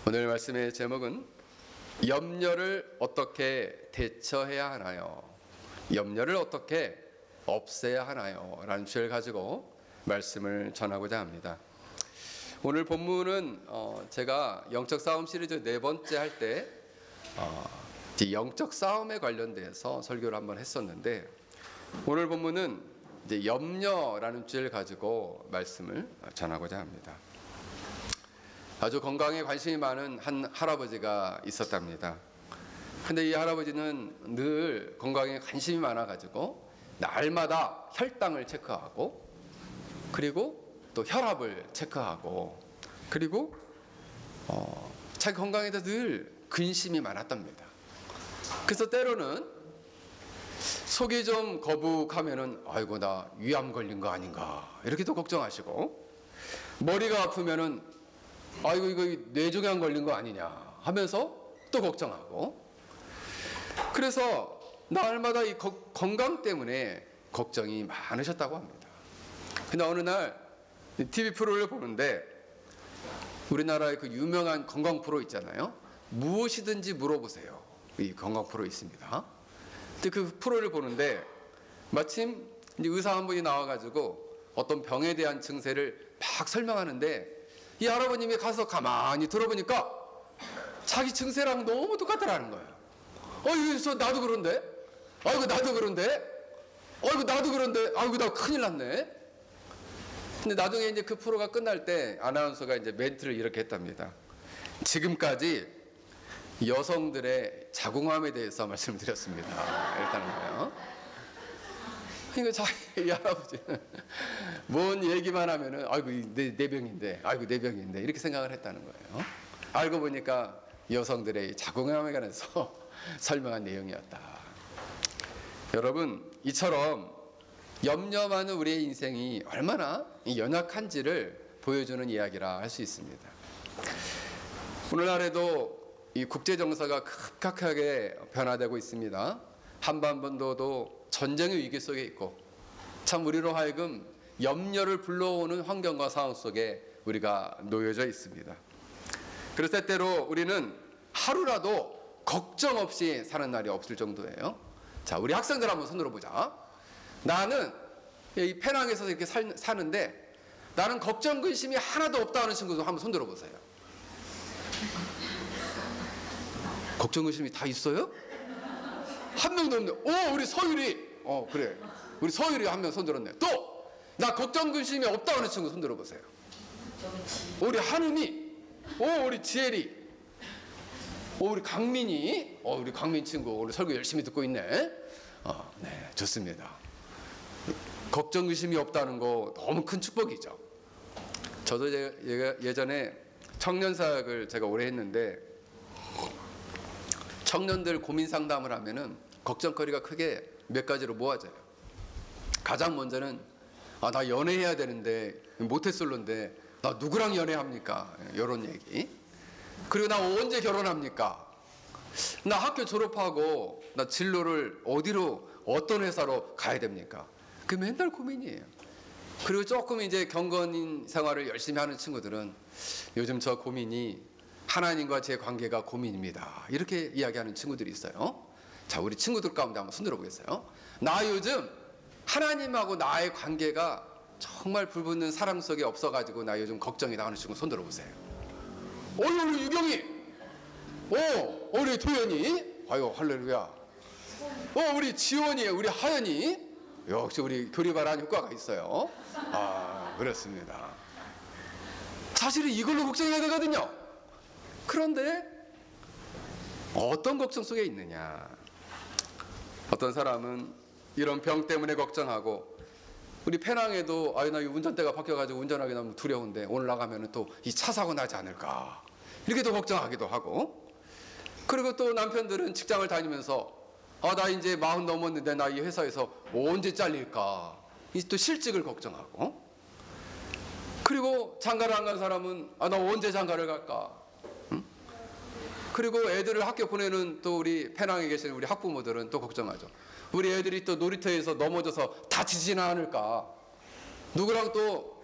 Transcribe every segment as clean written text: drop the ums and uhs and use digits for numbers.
오늘 말씀의 제목은 염려를 어떻게 대처해야 하나요? 염려를 어떻게 없애야 하나요? 라는 주제를 가지고 말씀을 전하고자 합니다. 오늘 본문은 제가 영적 싸움 시리즈 4번째 할 때 영적 싸움에 관련돼서 설교를 한번 했었는데, 오늘 본문은 이제 염려라는 주제를 가지고 말씀을 전하고자 합니다. 아주 건강에 관심이 많은 한 할아버지가 있었답니다. 근데 이 할아버지는 늘 건강에 관심이 많아가지고 날마다 혈당을 체크하고, 그리고 또 혈압을 체크하고, 그리고 자기 건강에 대해서 늘 근심이 많았답니다. 그래서 때로는 속이 좀 거북하면은 아이고 나 위암 걸린 거 아닌가 이렇게 또 걱정하시고, 머리가 아프면은 아이고 이거 뇌종양 걸린 거 아니냐 하면서 또 걱정하고, 그래서 날마다 이 건강 때문에 걱정이 많으셨다고 합니다. 근데 어느 날 TV 프로를 보는데, 우리나라의 그 유명한 건강 프로 있잖아요. 무엇이든지 물어보세요. 이 건강 프로 있습니다. 근데 그 프로를 보는데 마침 이제 의사 한 분이 나와가지고 어떤 병에 대한 증세를 막 설명하는데, 이 할아버님이 가서 가만히 들어보니까 자기 증세랑 너무 똑같다라는 거예요. 이거 나도 그런데? 아이고 나도 그런데? 아이고 나도 그런데? 아이고 나 큰일 났네. 근데 나중에 이제 그 프로가 끝날 때 아나운서가 이제 멘트를 이렇게 했답니다. 지금까지 여성들의 자궁암에 대해서 말씀을 드렸습니다. 이랬다는 거예요. 그러니까 이 할아버지는 뭔 얘기만 하면은 아이고 내 병인데, 아이고 내 병인데 이렇게 생각을 했다는 거예요. 알고 보니까 여성들의 자궁암에 관해서 설명한 내용이었다. 여러분, 이처럼 염려 많은 우리의 인생이 얼마나 연약한지를 보여주는 이야기라 할 수 있습니다. 오늘날에도 이 국제 정서가 급격하게 변화되고 있습니다. 한반도도 전쟁의 위기 속에 있고, 참 우리로 하여금 염려를 불러오는 환경과 상황 속에 우리가 놓여져 있습니다. 그래서 때때로 우리는 하루라도 걱정 없이 사는 날이 없을 정도예요. 자, 우리 학생들 한번 손들어 보자. 나는 이 페낭에서 이렇게 사는데 나는 걱정 근심이 하나도 없다 하는 친구들 한번 손들어 보세요. 걱정 근심이 다 있어요? 한 명도 없네. 우리 서율이. 그래. 우리 서율이 한 명 손들었네. 또 나 걱정 근심이 없다 하는 친구 손들어 보세요. 우리 한음이. 우리 지혜리. 우리 강민이. 우리 강민 친구 오늘 설교 열심히 듣고 있네. 네, 좋습니다. 걱정 근심이 없다는 거 너무 큰 축복이죠. 저도 예전에 청년사역을 제가 오래 했는데, 청년들 고민 상담을 하면은 걱정거리가 크게 몇 가지로 모아져요. 가장 먼저는 나 연애해야 되는데 모태솔로인데 나 누구랑 연애합니까? 이런 얘기. 그리고 나 언제 결혼합니까? 나 학교 졸업하고 나 진로를 어디로, 어떤 회사로 가야 됩니까? 그게 맨날 고민이에요. 그리고 조금 이제 경건인 생활을 열심히 하는 친구들은 요즘 저 고민이 하나님과 제 관계가 고민입니다. 이렇게 이야기하는 친구들이 있어요. 자, 우리 친구들 가운데 한번 손들어 보겠어요. 나 요즘 하나님하고 나의 관계가 정말 불붙는 사랑 속에 없어가지고 나 요즘 걱정이 나오는 친구 손들어 보세요. 우리 유경이. 우리 도연이. 아유 할렐루야. 우리 지원이, 우리 하연이. 역시 우리 교리발한 효과가 있어요. 그렇습니다. 사실은 이걸로 걱정해야 되거든요. 그런데 어떤 걱정 속에 있느냐. 어떤 사람은 이런 병 때문에 걱정하고, 우리 페낭에도 나 운전대가 바뀌어가지고 운전하기 너무 두려운데 오늘 나가면 또 이 차 사고 나지 않을까 이렇게 또 걱정하기도 하고, 그리고 또 남편들은 직장을 다니면서 나 이제 40 넘었는데 나 이 회사에서 언제 잘릴까 또 실직을 걱정하고, 그리고 장가를 안 간 사람은 나 언제 장가를 갈까. 그리고 애들을 학교 보내는 또 우리 페낭에 계시는 우리 학부모들은 또 걱정하죠. 우리 애들이 또 놀이터에서 넘어져서 다치지는 않을까. 누구랑 또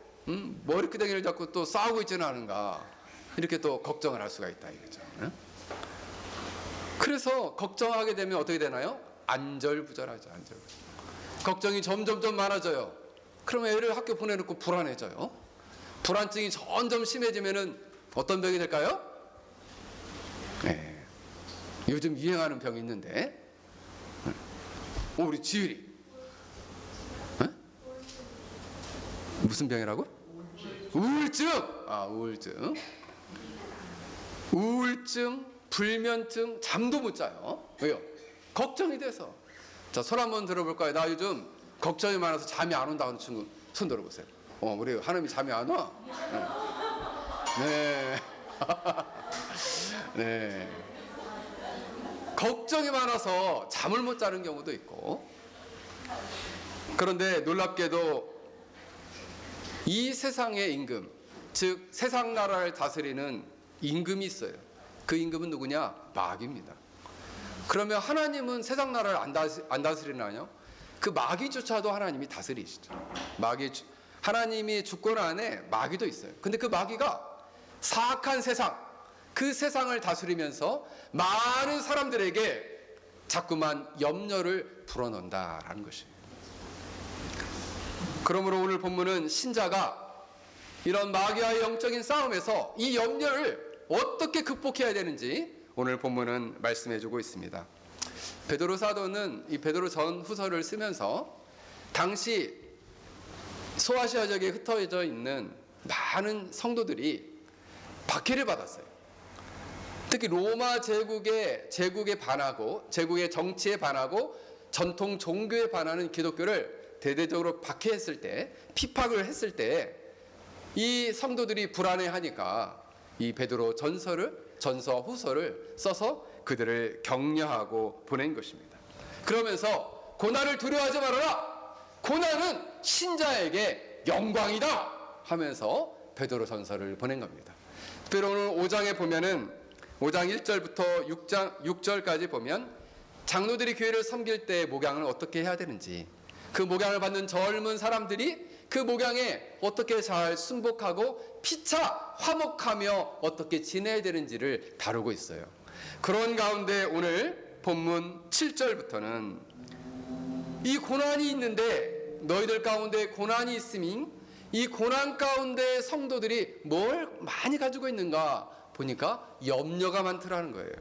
머리끄댕이를 잡고 또 싸우고 있지는 않은가. 이렇게 또 걱정을 할 수가 있다 이거죠. 그래서 걱정하게 되면 어떻게 되나요? 안절부절하죠. 안절부절. 걱정이 점점 많아져요. 그러면 애를 학교 보내놓고 불안해져요. 불안증이 점점 심해지면은 어떤 병이 될까요? 네. 요즘 유행하는 병이 있는데, 우리 지율이 무슨 병이라고? 우울증. 우울증. 우울증, 불면증, 잠도 못 자요. 왜요? 걱정이 돼서. 자, 손 한번 들어볼까요? 나 요즘 걱정이 많아서 잠이 안 온다 하는 친구 손 들어보세요. 우리 하나님이 잠이 안 와? 네. 네. 걱정이 많아서 잠을 못 자는 경우도 있고. 그런데 놀랍게도 이 세상의 임금, 즉 세상 나라를 다스리는 임금이 있어요. 그 임금은 누구냐? 마귀입니다. 그러면 하나님은 세상 나라를 안 다스리나요? 그 마귀조차도 하나님이 다스리시죠. 하나님이 주권 안에 마귀도 있어요. 근데 그 마귀가 사악한 세상, 그 세상을 다스리면서 많은 사람들에게 자꾸만 염려를 불어넣는다라는 것이에요. 그러므로 오늘 본문은 신자가 이런 마귀와의 영적인 싸움에서 이 염려를 어떻게 극복해야 되는지 오늘 본문은 말씀해주고 있습니다. 베드로 사도는 이 베드로 전후서를 쓰면서 당시 소아시아 지역에 흩어져 있는 많은 성도들이 박해를 받았어요. 특히 로마 제국에 반하고 제국의 정치에 반하고 전통 종교에 반하는 기독교를 대대적으로 박해했을 때, 피박을 했을 때 이 성도들이 불안해하니까 이 베드로 전서 후서를 써서 그들을 격려하고 보낸 것입니다. 그러면서 고난을 두려워하지 말아라. 고난은 신자에게 영광이다 하면서 베드로 전서를 보낸 겁니다. 특별히 오늘 5장에 보면은 5장 1절부터 6절까지 보면 장로들이 교회를 섬길 때 목양을 어떻게 해야 되는지, 그 목양을 받는 젊은 사람들이 그 목양에 어떻게 잘 순복하고 피차 화목하며 어떻게 지내야 되는지를 다루고 있어요. 그런 가운데 오늘 본문 7절부터는 이 고난이 있는데 너희들 가운데 고난이 있으니 이 고난 가운데 성도들이 뭘 많이 가지고 있는가 보니까 염려가 많더라는 거예요.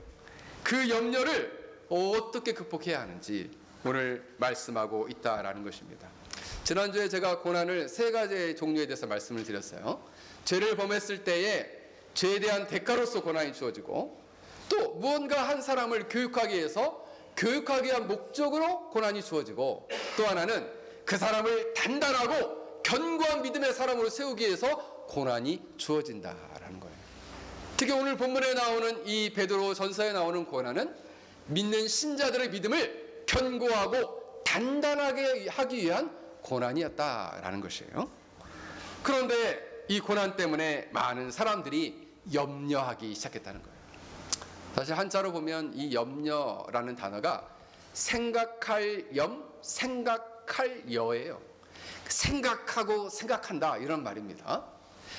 그 염려를 어떻게 극복해야 하는지 오늘 말씀하고 있다라는 것입니다. 지난주에 제가 고난을 3가지의 종류에 대해서 말씀을 드렸어요. 죄를 범했을 때에 죄에 대한 대가로서 고난이 주어지고, 또 무언가 한 사람을 교육하기 위해서 교육하기 위한 목적으로 고난이 주어지고, 또 하나는 그 사람을 단단하고 견고한 믿음의 사람으로 세우기 위해서 고난이 주어진다라는 거예요. 특히 오늘 본문에 나오는 이 베드로 전서에 나오는 고난은 믿는 신자들의 믿음을 견고하고 단단하게 하기 위한 고난이었다라는 것이에요. 그런데 이 고난 때문에 많은 사람들이 염려하기 시작했다는 거예요. 사실 한자로 보면 이 염려라는 단어가 생각할 염, 생각할 여예요. 생각하고 생각한다 이런 말입니다.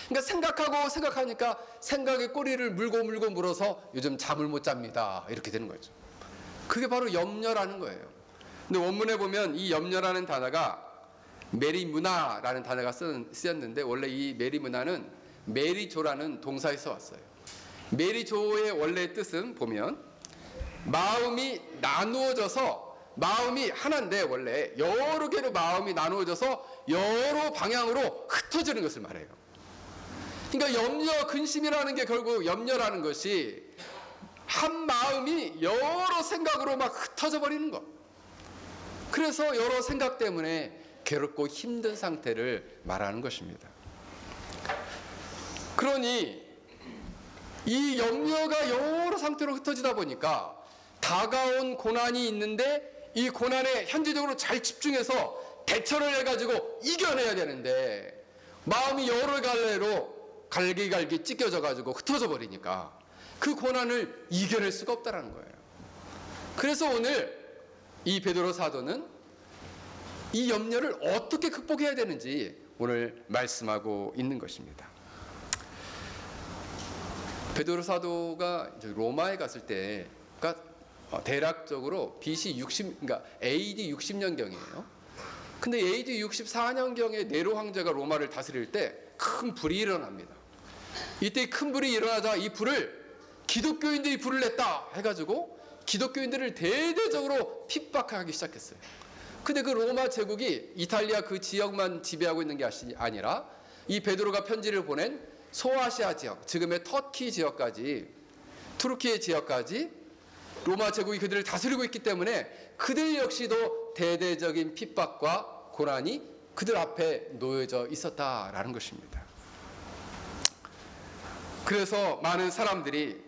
그러니까 생각하고 생각하니까 생각에 꼬리를 물고 물어서 요즘 잠을 못 잡니다 이렇게 되는 거죠. 그게 바로 염려라는 거예요. 근데 원문에 보면 이 염려라는 단어가 메리무나라는 단어가 쓰였는데, 원래 이 메리무나는 메리조라는 동사에서 왔어요. 메리조의 원래 뜻은 보면 마음이 나누어져서, 마음이 하나인데 원래 여러 개로 마음이 나누어져서 여러 방향으로 흩어지는 것을 말해요. 그러니까 염려, 근심이라는 게 결국 염려라는 것이 한 마음이 여러 생각으로 막 흩어져 버리는 것. 그래서 여러 생각 때문에 괴롭고 힘든 상태를 말하는 것입니다. 그러니 이 염려가 여러 상태로 흩어지다 보니까 다가온 고난이 있는데 이 고난에 현재적으로 잘 집중해서 대처를 해가지고 이겨내야 되는데 마음이 여러 갈래로 갈기갈기 찢겨져 가지고 흩어져 버리니까 그 고난을 이겨낼 수가 없다는 거예요. 그래서 오늘 이 베드로 사도는 이 염려를 어떻게 극복해야 되는지 오늘 말씀하고 있는 것입니다. 베드로 사도가 이제 로마에 갔을 때, 그러니까 대략적으로 BC 60, 그러니까 AD 60년경이에요. 근데 AD 64년경에 네로 황제가 로마를 다스릴 때 큰 불이 일어납니다. 이때 큰 불이 일어나자 이 불을 기독교인들이 불을 냈다 해가지고 기독교인들을 대대적으로 핍박하기 시작했어요. 근데 그 로마 제국이 이탈리아 그 지역만 지배하고 있는 게 아니라 이 베드로가 편지를 보낸 소아시아 지역, 지금의 터키 지역까지, 투르키의 지역까지 로마 제국이 그들을 다스리고 있기 때문에 그들 역시도 대대적인 핍박과 고난이 그들 앞에 놓여져 있었다라는 것입니다. 그래서 많은 사람들이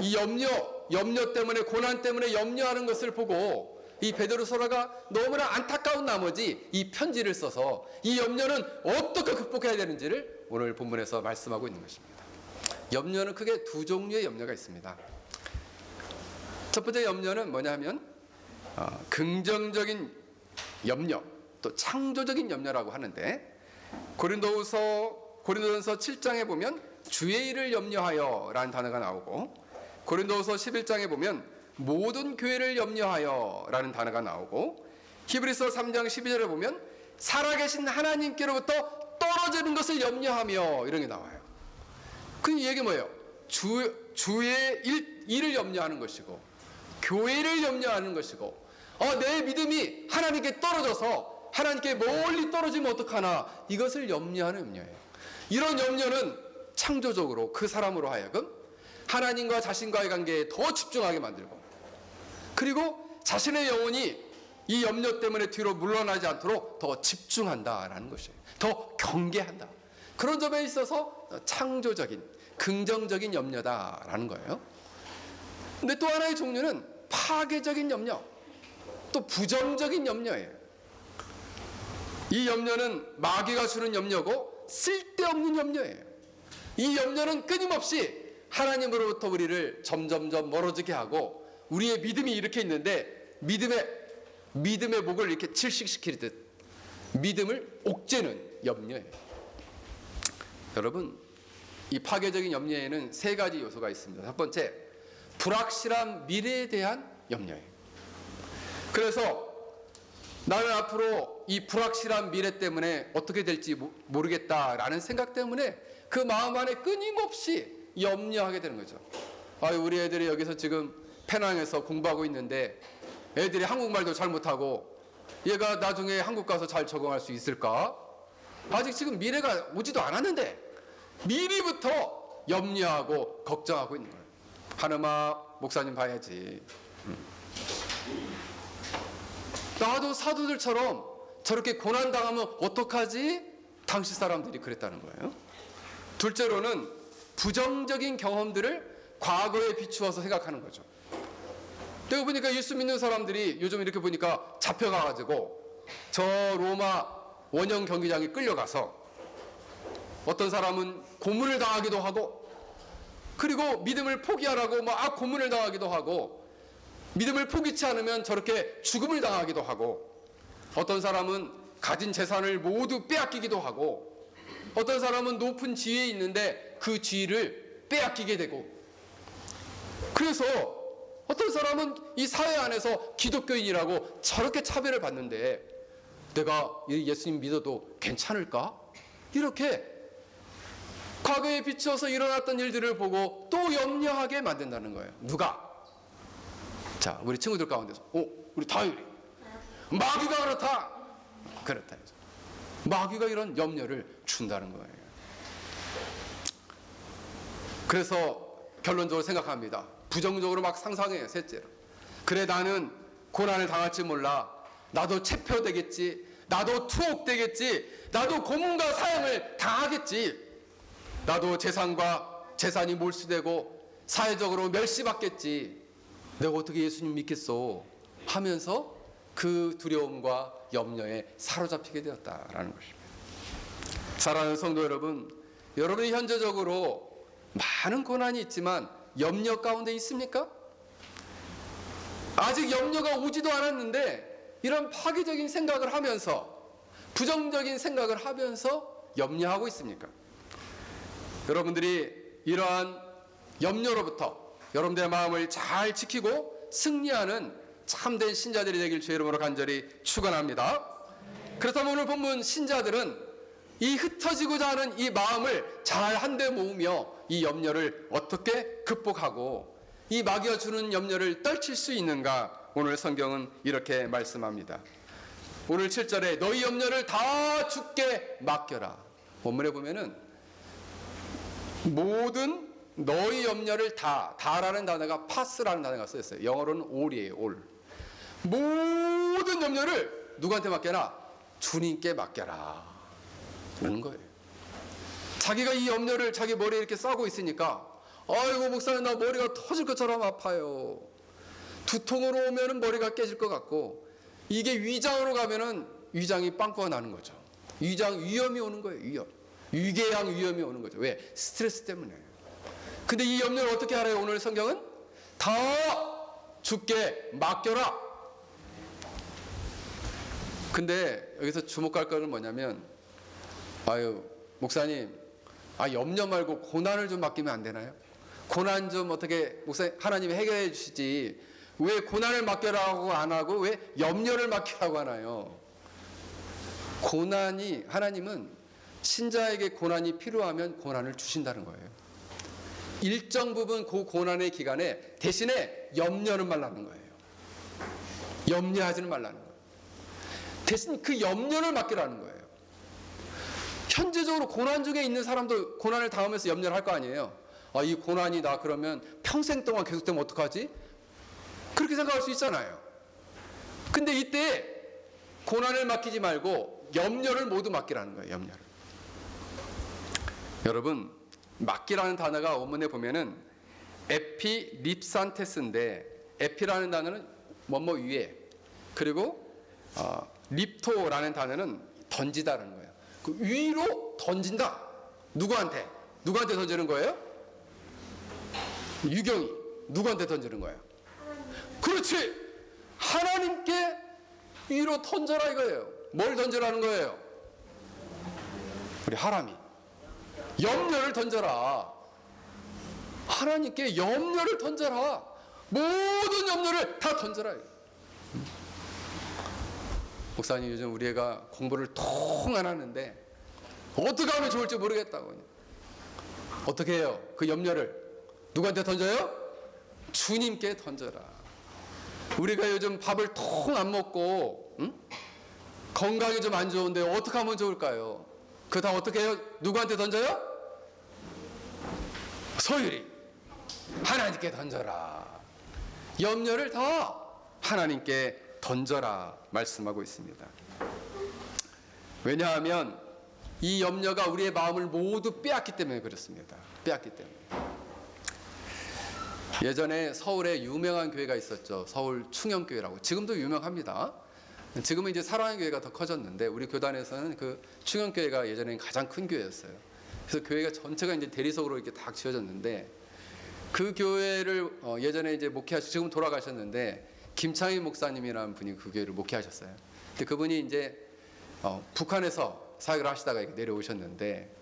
이 염려 때문에, 고난 때문에 염려하는 것을 보고 이 베드로서가 너무나 안타까운 나머지 이 편지를 써서 이 염려는 어떻게 극복해야 되는지를 오늘 본문에서 말씀하고 있는 것입니다. 염려는 크게 두 종류의 염려가 있습니다. 첫 번째 염려는 뭐냐면 긍정적인 염려, 또 창조적인 염려라고 하는데, 고린도전서 7장에 보면 주의 일을 염려하여 라는 단어가 나오고, 고린도서 11장에 보면 모든 교회를 염려하여 라는 단어가 나오고, 히브리서 3장 12절에 보면 살아계신 하나님께로부터 떨어지는 것을 염려하며 이런 게 나와요. 그 얘기 뭐예요? 주의 일을 염려하는 것이고, 교회를 염려하는 것이고, 내 믿음이 하나님께 떨어져서 하나님께 멀리 떨어지면 어떡하나, 이것을 염려하는 염려예요. 이런 염려는 창조적으로 그 사람으로 하여금 하나님과 자신과의 관계에 더 집중하게 만들고, 그리고 자신의 영혼이 이 염려 때문에 뒤로 물러나지 않도록 더 집중한다라는 것이에요. 더 경계한다. 그런 점에 있어서 창조적인, 긍정적인 염려다라는 거예요. 근데 또 하나의 종류는 파괴적인 염려, 또 부정적인 염려예요. 이 염려는 마귀가 주는 염려고 쓸데없는 염려예요. 이 염려는 끊임없이 하나님으로부터 우리를 점점점 멀어지게 하고, 우리의 믿음이 이렇게 있는데 믿음의 목을 이렇게 질식시키듯 믿음을 옥죄는 염려예요. 여러분, 이 파괴적인 염려에는 세 가지 요소가 있습니다. 첫 번째, 불확실한 미래에 대한 염려예요. 그래서 나는 앞으로 이 불확실한 미래 때문에 어떻게 될지 모르겠다라는 생각 때문에 그 마음 안에 끊임없이 염려하게 되는 거죠. 우리 애들이 여기서 지금 페낭에서 공부하고 있는데 애들이 한국말도 잘 못하고 얘가 나중에 한국 가서 잘 적응할 수 있을까? 아직 지금 미래가 오지도 않았는데 미리부터 염려하고 걱정하고 있는 거예요. 하느마 목사님 봐야지. 나도 사도들처럼 저렇게 고난당하면 어떡하지? 당시 사람들이 그랬다는 거예요. 둘째로는 부정적인 경험들을 과거에 비추어서 생각하는 거죠. 내가 보니까 예수 믿는 사람들이 요즘 이렇게 보니까 잡혀가가지고 저 로마 원형 경기장에 끌려가서 어떤 사람은 고문을 당하기도 하고, 그리고 믿음을 포기하라고 고문을 당하기도 하고, 믿음을 포기치 않으면 저렇게 죽음을 당하기도 하고, 어떤 사람은 가진 재산을 모두 빼앗기기도 하고, 어떤 사람은 높은 지위에 있는데 그 지위를 빼앗기게 되고, 그래서 어떤 사람은 이 사회 안에서 기독교인이라고 저렇게 차별을 받는데 내가 예수님 믿어도 괜찮을까? 이렇게 과거에 비춰서 일어났던 일들을 보고 또 염려하게 만든다는 거예요. 누가? 자, 우리 친구들 가운데서 우리 다율이 마귀가 그렇다 해서 마귀가 이런 염려를 준다는 거예요. 그래서 결론적으로 생각합니다. 부정적으로 막 상상해요. 셋째로, 그래 나는 고난을 당할지 몰라, 나도 체포되겠지, 나도 투옥되겠지, 나도 고문과 사형을 당하겠지, 나도 재산이 몰수되고 사회적으로 멸시받겠지, 내가 어떻게 예수님 믿겠소 하면서 그 두려움과 염려에 사로잡히게 되었다라는 것입니다. 사랑하는 성도 여러분, 여러분이 현재적으로 많은 고난이 있지만 염려 가운데 있습니까? 아직 염려가 오지도 않았는데 이런 파괴적인 생각을 하면서, 부정적인 생각을 하면서 염려하고 있습니까? 여러분들이 이러한 염려로부터 여러분들의 마음을 잘 지키고 승리하는 참된 신자들이 되길 주의 이름으로 간절히 축원합니다. 그렇다면 오늘 본문 신자들은 이 흩어지고자 하는 이 마음을 잘 한데 모으며 이 염려를 어떻게 극복하고 이 마귀가 주는 염려를 떨칠 수 있는가, 오늘 성경은 이렇게 말씀합니다. 오늘 7절에 너희 염려를 다 주께 맡겨라. 본문에 보면은 모든 너희 염려를 다라는 단어가 파스라는 단어가 쓰였어요. 영어로는 all이에요. all. 모든 염려를 누구한테 맡겨라? 주님께 맡겨라. 그러는 거예요. 자기가 이 염려를 자기 머리에 이렇게 싸고 있으니까, 아이고 목사님 나 머리가 터질 것처럼 아파요. 두통으로 오면은 머리가 깨질 것 같고, 이게 위장으로 가면은 위장이 빵꾸가 나는 거죠. 위장 위염이 오는 거예요. 위염. 위궤양 위염이 오는 거죠. 왜? 스트레스 때문에. 근데 이 염려를 어떻게 하래요? 오늘 성경은 다 주께 맡겨라. 근데 여기서 주목할 거는 뭐냐면, 아유 목사님, 염려 말고 고난을 좀 맡기면 안 되나요? 고난 좀 어떻게 목사님 하나님이 해결해 주시지, 왜 고난을 맡겨라고 안 하고 왜 염려를 맡기라고 하나요? 고난이, 하나님은 신자에게 고난이 필요하면 고난을 주신다는 거예요. 일정 부분 그 고난의 기간에 대신에 염려는 말라는 거예요. 염려하지는 말라는 거예요. 대신 그 염려를 맡기라는 거예요. 현재적으로 고난 중에 있는 사람도 고난을 당하면서 염려를 할 거 아니에요. 이 고난이 나 그러면 평생 동안 계속되면 어떡하지? 그렇게 생각할 수 있잖아요. 근데 이때 고난을 맡기지 말고 염려를 모두 맡기라는 거예요. 염려를. 여러분, 맡기라는 단어가 원문에 보면은 에피립산테스인데, 에피라는 단어는 뭐뭐 위에, 그리고 립토라는 단어는 던지다라는 거예요. 그 위로 던진다. 누구한테? 누구한테 던지는 거예요? 유경이. 누구한테 던지는 거예요? 그렇지. 하나님께 위로 던져라 이거예요. 뭘 던져라는 거예요? 우리 하람이 염려를 던져라. 하나님께 염려를 던져라. 모든 염려를 다 던져라. 목사님 요즘 우리 애가 공부를 통 안 하는데 어떻게 하면 좋을지 모르겠다고. 어떻게 해요? 그 염려를 누구한테 던져요? 주님께 던져라. 우리가 요즘 밥을 통 안 먹고 건강이 좀 안 좋은데 어떻게 하면 좋을까요? 그거 다 어떻게 해요? 누구한테 던져요? 소율이 하나님께 던져라. 염려를 다 하나님께 던져라 말씀하고 있습니다. 왜냐하면 이 염려가 우리의 마음을 모두 빼앗기 때문에 그렇습니다. 빼앗기 때문에. 예전에 서울에 유명한 교회가 있었죠. 서울 충영교회라고. 지금도 유명합니다. 지금은 이제 사랑의 교회가 더 커졌는데, 우리 교단에서는 그 충영교회가 예전에는 가장 큰 교회였어요. 그래서 교회가 전체가 이제 대리석으로 이렇게 딱 지어졌는데, 그 교회를 예전에 이제 목회하시고 지금 돌아가셨는데, 김창희 목사님이라는 분이 그 교회를 목회하셨어요. 근데 그분이 이제 북한에서 사역을 하시다가 내려오셨는데,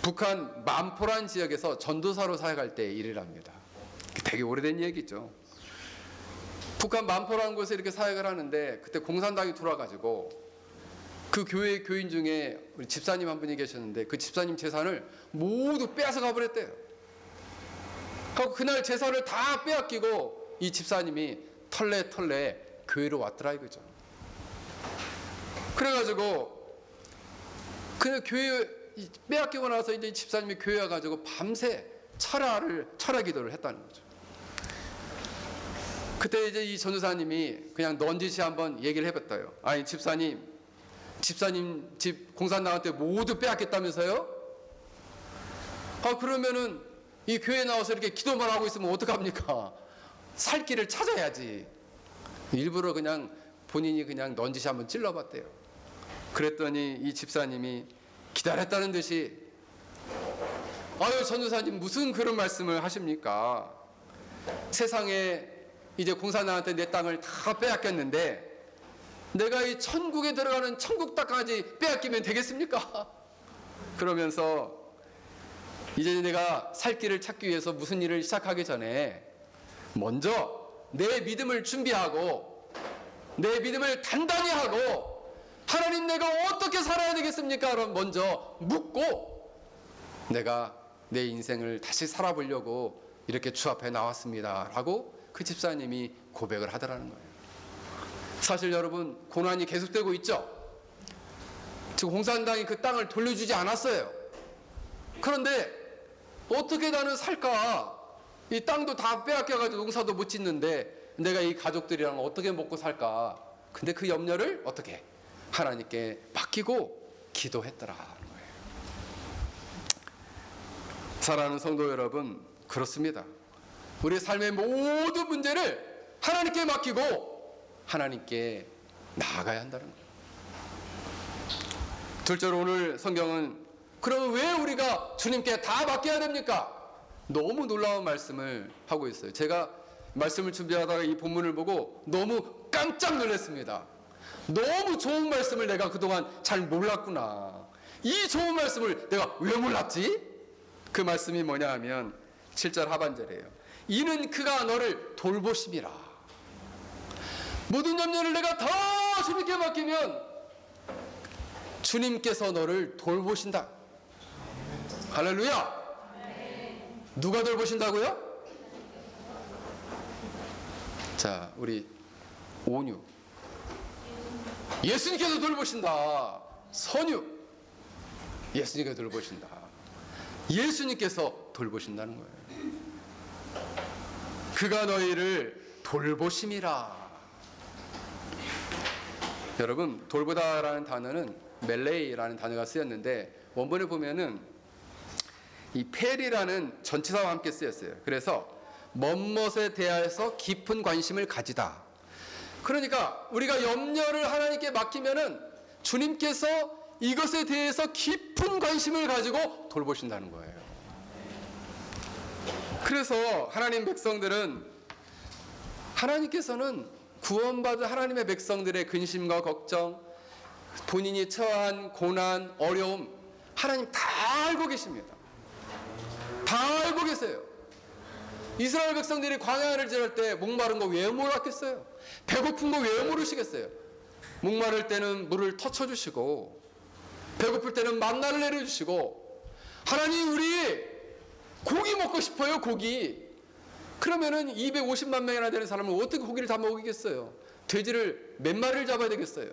북한 만포란 지역에서 전도사로 사역할 때 일을 합니다. 되게 오래된 얘기죠. 북한 만포라는 곳에 이렇게 사역을 하는데, 그때 공산당이 들어와가지고 그 교회 교인 중에 우리 집사님 한 분이 계셨는데, 그 집사님 재산을 모두 빼앗아 가버렸대요. 그날 재산을 다 빼앗기고 이 집사님이 털레 교회로 왔더라 이거죠. 그래가지고 그냥 교회 빼앗기고 나서 이제 집사님이 교회 와가지고 밤새 철야 기도를 했다는 거죠. 그때 이제 이 전도사님이 그냥 넌지시 한번 얘기를 해봤어요. 아니 집사님 집 공산당한테 모두 빼앗겼다면서요? 그러면은 이 교회 나와서 이렇게 기도만 하고 있으면 어떡합니까? 살 길을 찾아야지. 일부러 그냥 본인이 그냥 넌지시 한번 찔러봤대요. 그랬더니 이 집사님이 기다렸다는 듯이, 아유 전도사님 무슨 그런 말씀을 하십니까? 세상에 이제 공산당한테 내 땅을 다 빼앗겼는데 내가 이 천국에 들어가는 천국 땅까지 빼앗기면 되겠습니까? 그러면서 이제 내가 살 길을 찾기 위해서 무슨 일을 시작하기 전에 먼저 내 믿음을 준비하고 내 믿음을 단단히 하고 하나님 내가 어떻게 살아야 되겠습니까? 그럼 먼저 묻고 내가 내 인생을 다시 살아보려고 이렇게 주 앞에 나왔습니다 라고 그 집사님이 고백을 하더라는 거예요. 사실 여러분 고난이 계속되고 있죠. 지금 공산당이 그 땅을 돌려주지 않았어요. 그런데 어떻게 나는 살까? 이 땅도 다 빼앗겨가지고 농사도 못 짓는데 내가 이 가족들이랑 어떻게 먹고 살까? 근데 그 염려를 어떻게 하나님께 맡기고 기도했더라. 사랑하는 성도 여러분, 그렇습니다. 우리 삶의 모든 문제를 하나님께 맡기고 하나님께 나아가야 한다는 거예요. 둘째로 오늘 성경은 그럼 왜 우리가 주님께 다 맡겨야 됩니까? 너무 놀라운 말씀을 하고 있어요. 제가 말씀을 준비하다가 이 본문을 보고 너무 깜짝 놀랐습니다. 너무 좋은 말씀을 내가 그동안 잘 몰랐구나. 이 좋은 말씀을 내가 왜 몰랐지? 그 말씀이 뭐냐 하면 7절 하반절이에요. 이는 그가 너를 돌보심이라. 모든 염려를 내가 다 주님께 맡기면 주님께서 너를 돌보신다. 할렐루야. 누가 돌보신다고요? 자, 우리 온유. 예수님께서 돌보신다. 선유. 예수님께서 돌보신다. 예수님께서 돌보신다는 거예요. 그가 너희를 돌보심이라. 여러분, 돌보다라는 단어는 멜레이라는 단어가 쓰였는데 원본에 보면은 이 펠이라는 전치사와 함께 쓰였어요. 그래서 멋멋에 대하여서 깊은 관심을 가지다. 그러니까 우리가 염려를 하나님께 맡기면은 주님께서 이것에 대해서 깊은 관심을 가지고 돌보신다는 거예요. 그래서 하나님 백성들은 하나님께서는 구원받은 하나님의 백성들의 근심과 걱정, 본인이 처한 고난, 어려움 하나님 다 알고 계십니다. 다 알고 계세요. 이스라엘 백성들이 광야를 지날 때 목마른 거 왜 몰랐겠어요? 배고픈 거 왜 모르시겠어요? 목마를 때는 물을 터쳐주시고 배고플 때는 만나를 내려주시고 하나님 우리 고기 먹고 싶어요. 고기. 그러면은 250만 명이나 되는 사람은 어떻게 고기를 다 먹이겠어요? 돼지를 몇 마리를 잡아야 되겠어요?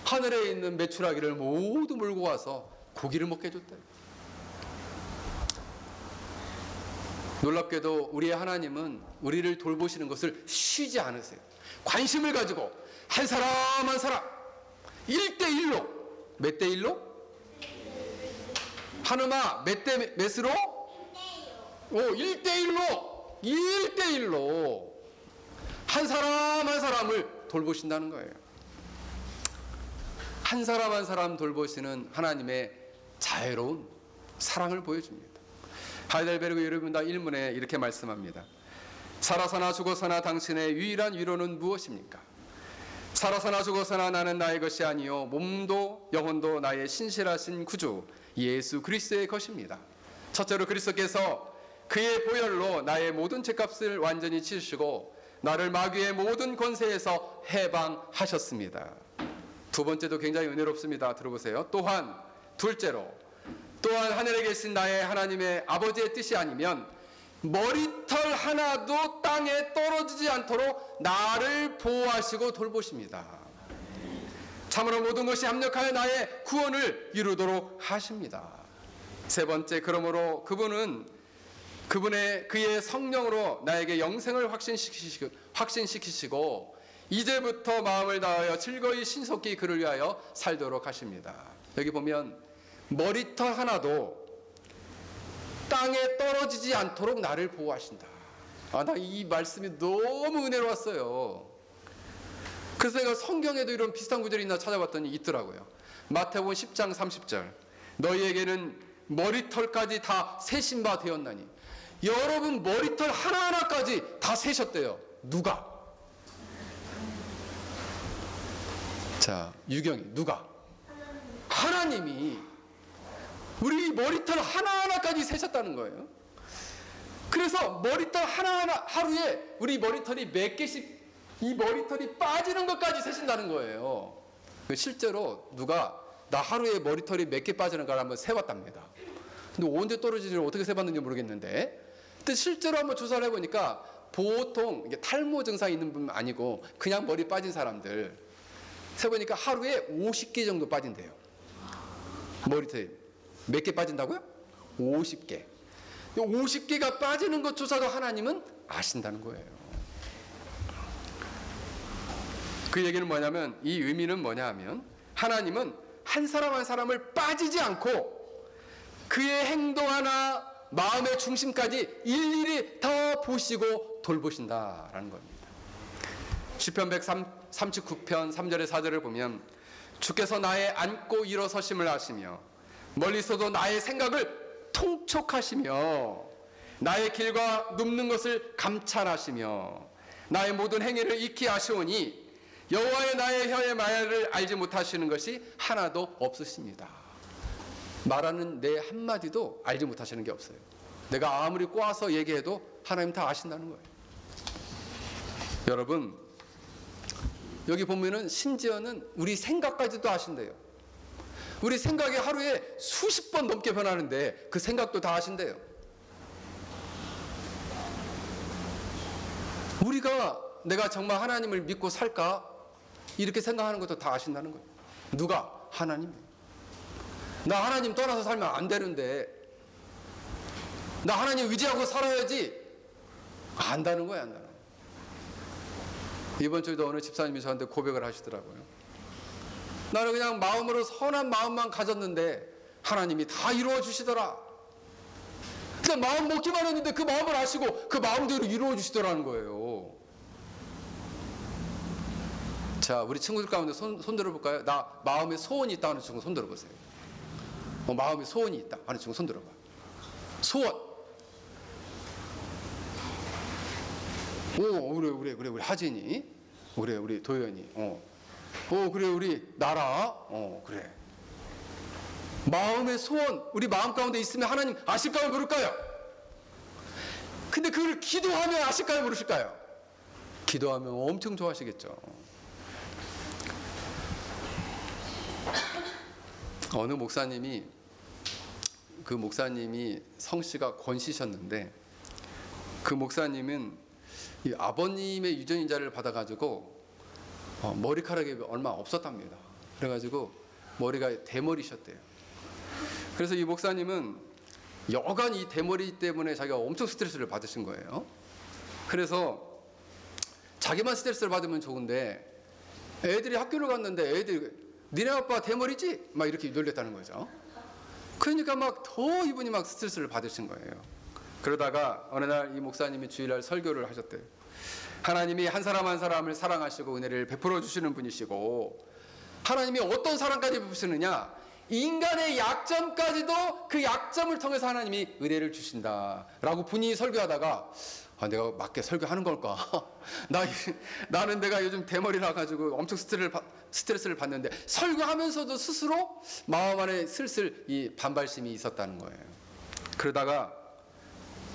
하늘에 있는 메추라기를 모두 몰고 와서 고기를 먹게 해줬대요. 놀랍게도 우리의 하나님은 우리를 돌보시는 것을 쉬지 않으세요. 관심을 가지고 한 사람 한 사람 1대1로. 몇 대 1로? 한우마 몇 대 몇으로? 1대1로 1대1로 한 사람 한 사람을 돌보신다는 거예요. 한 사람 한 사람 돌보시는 하나님의 자애로운 사랑을 보여줍니다. 하이델베르그 예루빈다 1문에 이렇게 말씀합니다. 살아서나 죽어서나 당신의 유일한 위로는 무엇입니까? 살아서나 죽어서나 나는 나의 것이 아니요 몸도 영혼도 나의 신실하신 구주 예수 그리스도의 것입니다. 첫째로 그리스도께서 그의 보혈로 나의 모든 죄값을 완전히 치르시고 나를 마귀의 모든 권세에서 해방하셨습니다. 두 번째도 굉장히 은혜롭습니다. 들어보세요. 또한 둘째로 또한 하늘에 계신 나의 하나님의 아버지의 뜻이 아니면 머리털 하나도 땅에 떨어지지 않도록 나를 보호하시고 돌보십니다. 참으로 모든 것이 합력하여 나의 구원을 이루도록 하십니다. 세 번째, 그러므로 그의 성령으로 나에게 영생을 확신시키시고 이제부터 마음을 다하여 즐거이 신속히 그를 위하여 살도록 하십니다. 여기 보면 머리털 하나도 땅에 떨어지지 않도록 나를 보호하신다. 나 이 말씀이 너무 은혜로웠어요. 그래서 내가 성경에도 이런 비슷한 구절이 있나 찾아봤더니 있더라고요. 마태복음 10장 30절 너희에게는 머리털까지 다 세신 바 되었나니. 여러분 머리털 하나하나까지 다 세셨대요. 누가? 자, 유경이 누가? 하나님이 우리 머리털 하나하나까지 세셨다는 거예요. 그래서 머리털 하나하나 하루에 우리 머리털이 몇 개씩 이 머리털이 빠지는 것까지 세신다는 거예요. 실제로 누가 나 하루에 머리털이 몇 개 빠지는가를 한번 세봤답니다. 근데 언제 떨어지는지 어떻게 세봤는지 모르겠는데, 근데 실제로 한번 조사를 해보니까 보통 이게 탈모 증상이 있는 분 아니고 그냥 머리 빠진 사람들 세보니까 하루에 50개 정도 빠진대요. 머리털이 몇 개 빠진다고요? 50개. 50개가 빠지는 것조차도 하나님은 아신다는 거예요. 그 얘기는 뭐냐면, 이 의미는 뭐냐 하면, 하나님은 한 사람 한 사람을 빠지지 않고 그의 행동 하나, 마음의 중심까지 일일이 다 보시고 돌보신다라는 겁니다. 시편 139편 3절에 4절을 보면, 주께서 나의 앉고 일어서심을 아시며 멀리서도 나의 생각을 통촉하시며 나의 길과 눕는 것을 감찰하시며 나의 모든 행위를 익히 아시오니 여호와의 나의 혀의 말을 알지 못하시는 것이 하나도 없으십니다. 말하는 내 한마디도 알지 못하시는 게 없어요. 내가 아무리 꼬아서 얘기해도 하나님 다 아신다는 거예요. 여러분, 여기 보면은 심지어는 우리 생각까지도 아신대요. 우리 생각이 하루에 수십 번 넘게 변하는데 그 생각도 다 아신대요. 내가 정말 하나님을 믿고 살까? 이렇게 생각하는 것도 다 아신다는 거예요. 누가? 하나님. 나 하나님 떠나서 살면 안 되는데, 나 하나님 의지하고 살아야지. 안다는 거예요, 안다는 거예요. 이번 주에도 어느 집사님이 저한테 고백을 하시더라고요. 나는 그냥 마음으로 선한 마음만 가졌는데 하나님이 다 이루어 주시더라. 그냥 마음 먹기만 했는데 그 마음을 아시고 그 마음대로 이루어 주시더라는 거예요. 자, 우리 친구들 가운데 손 들어볼까요? 나 마음에 소원이 있다 하는 친구 손 들어보세요. 마음에 소원이 있다 하는 친구 손 들어봐. 소원. 오, 그래 우리 하진이, 그래 우리 도연이, 그래 우리 나라, 그래. 마음의 소원, 우리 마음 가운데 있으면 하나님 아실까요, 모를까요? 근데 그걸 기도하면 아실까요, 모르실까요? 기도하면 엄청 좋아하시겠죠. 어느 목사님이, 그 목사님이 성씨가 권씨셨는데, 그 목사님은 이 아버님의 유전인자를 받아가지고 머리카락이 얼마 없었답니다. 그래가지고 머리가 대머리셨대요. 그래서 이 목사님은 여간 이 대머리 때문에 자기가 엄청 스트레스를 받으신 거예요. 그래서 자기만 스트레스를 받으면 좋은데 애들이 학교를 갔는데 애들이 니네 아빠 대머리지? 막 이렇게 놀렸다는 거죠. 그러니까 막 더 이분이 막 스트레스를 받으신 거예요. 그러다가 어느 날 이 목사님이 주일날 설교를 하셨대요. 하나님이 한 사람 한 사람을 사랑하시고 은혜를 베풀어 주시는 분이시고, 하나님이 어떤 사랑까지 베푸시느냐, 인간의 약점까지도 그 약점을 통해서 하나님이 은혜를 주신다라고 분이 설교하다가, 내가 맞게 설교하는 걸까? 나는 내가 요즘 대머리라 가지고 엄청 스트레스를 받는데, 설교하면서도 스스로 마음 안에 슬슬 이 반발심이 있었다는 거예요. 그러다가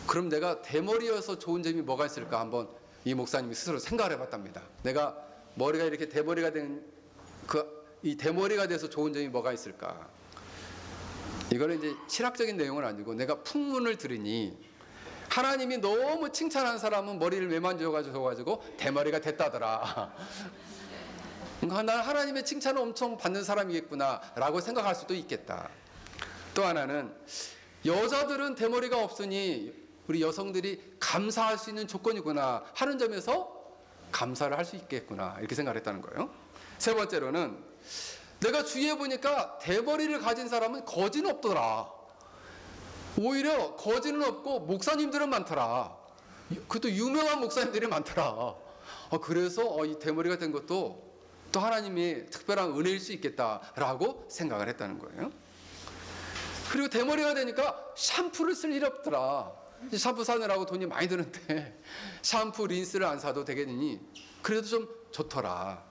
그럼 내가 대머리여서 좋은 점이 뭐가 있을까 한번 이 목사님이 스스로 생각을 해봤답니다. 내가 머리가 이렇게 대머리가 된 이 대머리가 돼서 좋은 점이 뭐가 있을까? 이거는 이제 신학적인 내용은 아니고, 내가 풍문을 들으니 하나님이 너무 칭찬한 사람은 머리를 왜 만져가지고 대머리가 됐다더라. 그러니까 난 하나님의 칭찬을 엄청 받는 사람이겠구나라고 생각할 수도 있겠다. 또 하나는 여자들은 대머리가 없으니 우리 여성들이 감사할 수 있는 조건이구나 하는 점에서 감사를 할 수 있겠구나, 이렇게 생각을 했다는 거예요. 세 번째로는 내가 주위에 보니까 대머리를 가진 사람은 거지는 없더라. 오히려 거지는 없고 목사님들은 많더라. 그것도 유명한 목사님들이 많더라. 그래서 이 대머리가 된 것도 또 하나님이 특별한 은혜일 수 있겠다라고 생각을 했다는 거예요. 그리고 대머리가 되니까 샴푸를 쓸 일이 없더라. 샴푸 사느라고 돈이 많이 드는데 샴푸, 린스를 안 사도 되겠니? 그래도 좀 좋더라.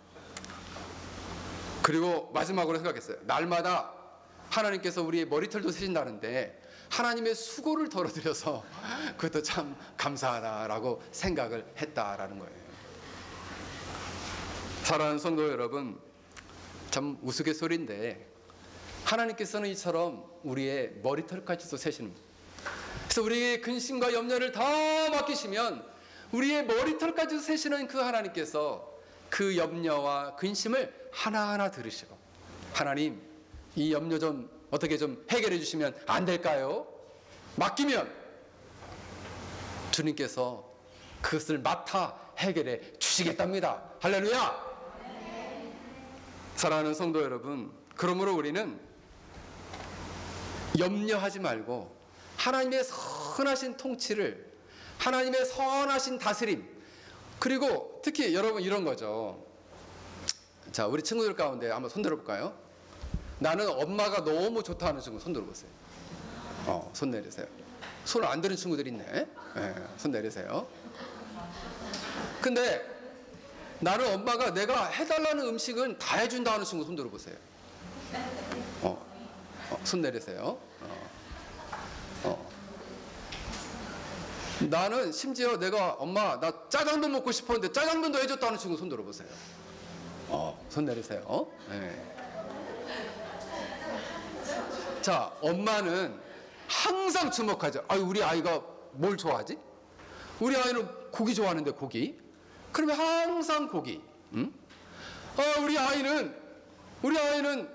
그리고 마지막으로 생각했어요. 날마다 하나님께서 우리의 머리털도 세신다는데 하나님의 수고를 덜어드려서 그것도 참 감사하다라고 생각을 했다라는 거예요. 사랑하는 성도 여러분, 참 우스갯소리인데 하나님께서는 이처럼 우리의 머리털까지도 세시는 거예요. 그래서 우리의 근심과 염려를 다 맡기시면 우리의 머리털까지도 세시는 그 하나님께서 그 염려와 근심을 하나하나 들으시고, 하나님 이 염려 좀 어떻게 좀 해결해 주시면 안 될까요? 맡기면 주님께서 그것을 맡아 해결해 주시겠답니다. 할렐루야. 사랑하는 성도 여러분, 그러므로 우리는 염려하지 말고 하나님의 선하신 통치를, 하나님의 선하신 다스림, 그리고 특히 여러분 이런 거죠. 자, 우리 친구들 가운데 한번 손 들어볼까요? 나는 엄마가 너무 좋다 하는 친구 손 들어보세요. 손 내리세요. 손 안 드는 친구들 있네. 손 내리세요. 근데 나는 엄마가 내가 해달라는 음식은 다 해준다 하는 친구 손 들어보세요. 손 내리세요. 나는 심지어 내가 엄마 나 짜장면 먹고 싶었는데 짜장면도 해줬다 하는 친구 손 들어보세요. 손 내리세요. 네. 자, 엄마는 항상 주목하죠. 우리 아이가 뭘 좋아하지? 우리 아이는 고기 좋아하는데 고기. 그러면 항상 고기. 우리 아이는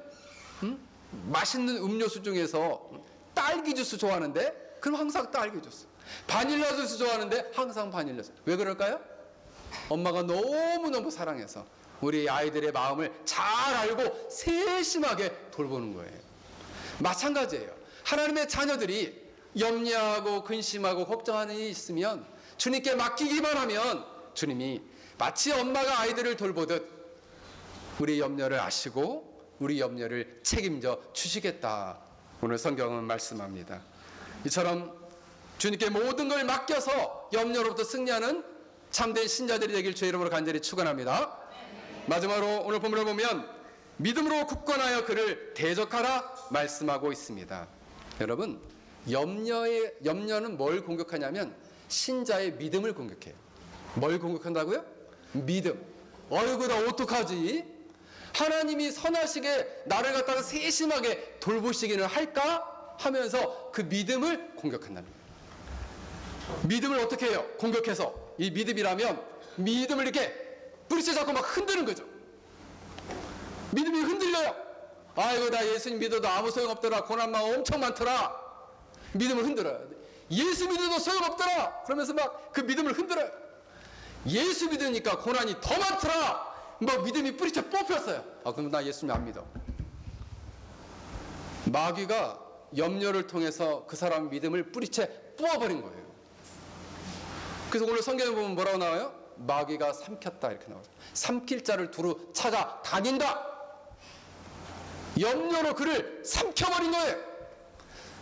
맛있는 음료수 중에서 딸기 주스 좋아하는데 그럼 항상 딸기 주스. 바닐라 주스 좋아하는데 항상 바닐라 주스. 왜 그럴까요? 엄마가 너무너무 사랑해서 우리 아이들의 마음을 잘 알고 세심하게 돌보는 거예요. 마찬가지예요. 하나님의 자녀들이 염려하고 근심하고 걱정하는 일이 있으면 주님께 맡기기만 하면 주님이 마치 엄마가 아이들을 돌보듯 우리 염려를 아시고 우리 염려를 책임져 주시겠다. 오늘 성경은 말씀합니다. 이처럼 주님께 모든 걸 맡겨서 염려로부터 승리하는 참된 신자들이 되길 주의 이름으로 간절히 축원합니다. 마지막으로 오늘 본문을 보면 믿음으로 굳건하여 그를 대적하라 말씀하고 있습니다. 여러분, 염려는 뭘 공격하냐면 신자의 믿음을 공격해요. 뭘 공격한다고요? 믿음. 어이구 나 어떡하지? 하나님이 선하시게 나를 갖다가 세심하게 돌보시기는 할까? 하면서 그 믿음을 공격한다는 거예요. 믿음을 어떻게 해요? 공격해서. 이 믿음이라면 믿음을 이렇게 뿌리채 잡고 막 흔드는 거죠. 믿음이 흔들려요. 아이고 나 예수님 믿어도 아무 소용없더라. 고난만 엄청 많더라. 믿음을 흔들어야 돼. 예수 믿어도 소용없더라. 그러면서 막 그 믿음을 흔들어요. 예수 믿으니까 고난이 더 많더라. 뭐 믿음이 뿌리채 뽑혔어요. 그럼 나 예수님 안 믿어. 마귀가 염려를 통해서 그 사람 믿음을 뿌리채 뽑아버린 거예요. 그래서 오늘 성경에 보면 뭐라고 나와요? 마귀가 삼켰다 이렇게 나와요. 삼킬 자를 두루 찾아 다닌다. 염려로 그를 삼켜버린 거예요.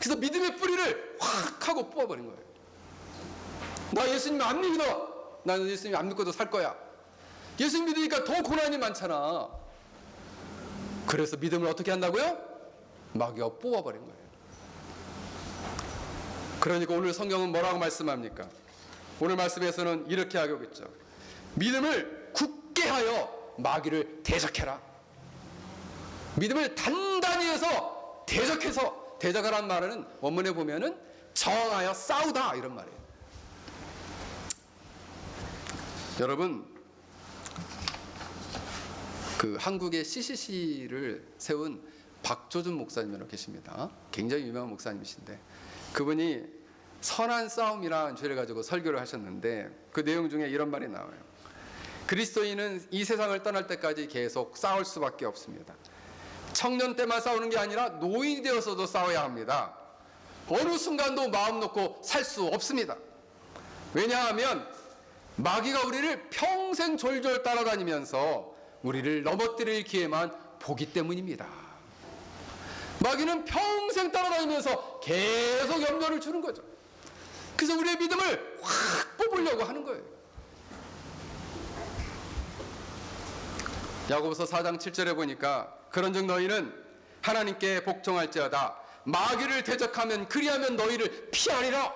그래서 믿음의 뿌리를 확 하고 뽑아버린 거예요. 나 예수님 안 믿어. 나는 예수님 안 믿고도 살 거야. 예수님 믿으니까 더 고난이 많잖아. 그래서 믿음을 어떻게 한다고요? 마귀가 뽑아버린 거예요. 그러니까 오늘 성경은 뭐라고 말씀합니까? 오늘 말씀에서는 이렇게 하고 있죠. 믿음을 굳게 하여 마귀를 대적해라. 믿음을 단단히 해서 대적해서, 대적하란 말은 원문에 보면은 저항하여 싸우다 이런 말이에요. 여러분, 그 한국의 CCC를 세운 박조준 목사님이라고 계십니다. 굉장히 유명한 목사님이신데 그분이 선한 싸움이라는 주제를 가지고 설교를 하셨는데 그 내용 중에 이런 말이 나와요. 그리스도인은 이 세상을 떠날 때까지 계속 싸울 수밖에 없습니다. 청년 때만 싸우는 게 아니라 노인이 되어서도 싸워야 합니다. 어느 순간도 마음 놓고 살 수 없습니다. 왜냐하면 마귀가 우리를 평생 졸졸 따라다니면서 우리를 넘어뜨릴 기회만 보기 때문입니다. 마귀는 평생 따라다니면서 계속 염려를 주는 거죠. 그래서 우리의 믿음을 확 뽑으려고 하는 거예요. 야고보서 4장 7절에 보니까 그런즉 너희는 하나님께 복종할지어다. 마귀를 대적하면 그리하면 너희를 피하리라.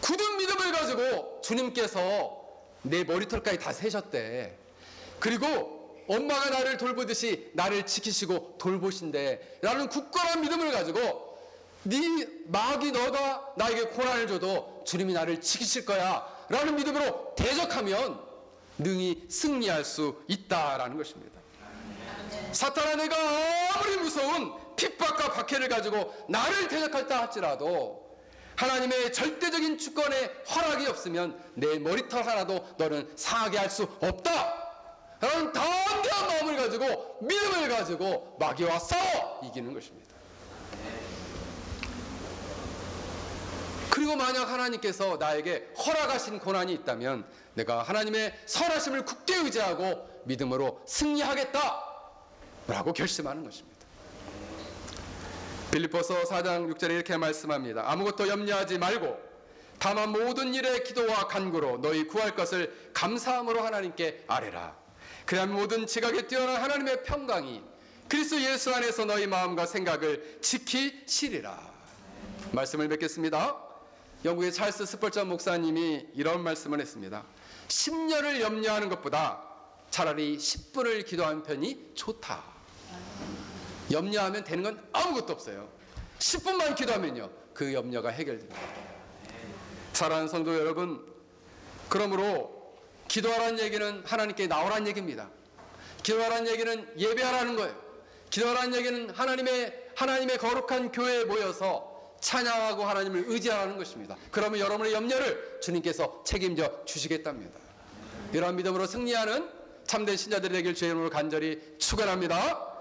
굳은 믿음을 가지고 주님께서 내 머리털까지 다 세셨대. 그리고 엄마가 나를 돌보듯이 나를 지키시고 돌보신대 라는 굳건한 믿음을 가지고 네 마귀 너가 나에게 고난을 줘도 주님이 나를 지키실 거야 라는 믿음으로 대적하면 능히 승리할 수 있다라는 것입니다. 사탄아, 내가 아무리 무서운 핍박과 박해를 가지고 나를 대적할다 할지라도 하나님의 절대적인 주권에 허락이 없으면 내 머리털 하나도 너는 상하게 할 수 없다 라는 담대한 마음을 가지고 믿음을 가지고 마귀와 싸워 이기는 것입니다. 그리고 만약 하나님께서 나에게 허락하신 고난이 있다면 내가 하나님의 선하심을 굳게 의지하고 믿음으로 승리하겠다 라고 결심하는 것입니다. 빌립보서 4장 6절에 이렇게 말씀합니다. 아무것도 염려하지 말고 다만 모든 일에 기도와 간구로 너희 구할 것을 감사함으로 하나님께 아뢰라. 그러면 모든 지각에 뛰어난 하나님의 평강이 그리스도 예수 안에서 너희 마음과 생각을 지키시리라. 말씀을 맺겠습니다. 영국의 찰스 스펄전 목사님이 이런 말씀을 했습니다. 10년을 염려하는 것보다 차라리 10분을 기도하는 편이 좋다. 염려하면 되는 건 아무것도 없어요. 10분만 기도하면요 그 염려가 해결됩니다. 사랑하는 성도 여러분, 그러므로 기도하라는 얘기는 하나님께 나오라는 얘기입니다. 기도하라는 얘기는 예배하라는 거예요. 기도하라는 얘기는 하나님의 거룩한 교회에 모여서 찬양하고 하나님을 의지하라는 것입니다. 그러면 여러분의 염려를 주님께서 책임져 주시겠답니다. 이러한 믿음으로 승리하는 참된 신자들이 되길 주의 이름으로 간절히 축원합니다.